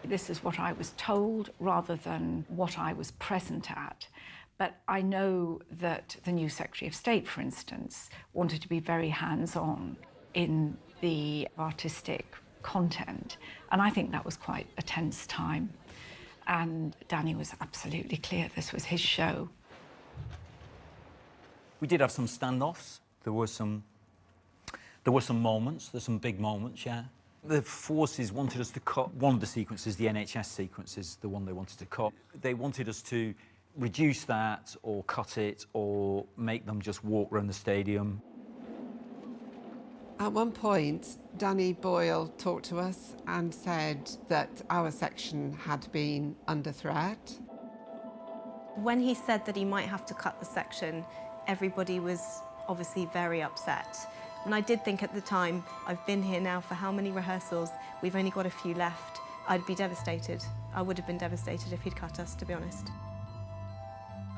This is what I was told rather than what I was present at. But I know that the new Secretary of State, for instance, wanted to be very hands-on in the artistic content. And I think that was quite a tense time. And Danny was absolutely clear this was his show. We did have some standoffs. There were some moments, there's some big moments, yeah. The forces wanted us to cut one of the sequences, the NHS sequence is the one they wanted to cut. They wanted us to reduce that or cut it or make them just walk around the stadium. At one point, Danny Boyle talked to us and said that our section had been under threat. When he said that he might have to cut the section, everybody was obviously very upset. And I did think at the time, I've been here now for how many rehearsals? We've only got a few left. I'd be devastated. I would have been devastated if he'd cut us, to be honest.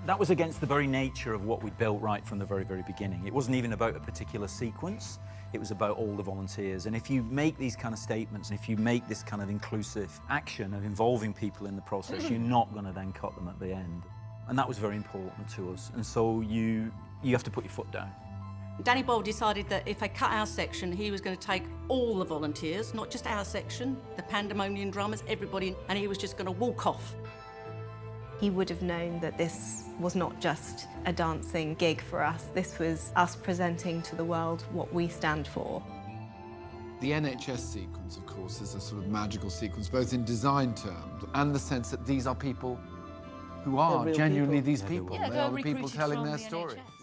That was against the very nature of what we built right from the very, very beginning. It wasn't even about a particular sequence. It was about all the volunteers. And if you make these kind of statements, and if you make this kind of inclusive action of involving people in the process, you're not going to then cut them at the end. And that was very important to us. And so you have to put your foot down. Danny Boyle decided that if they cut our section, he was going to take all the volunteers, not just our section, the pandemonium drummers, everybody, and he was just going to walk off. He would have known that this was not just a dancing gig for us. This was us presenting to the world what we stand for. The NHS sequence, of course, is a sort of magical sequence, both in design terms and the sense that these are people who are genuinely these people. Yeah, they are the people telling their story. NHS.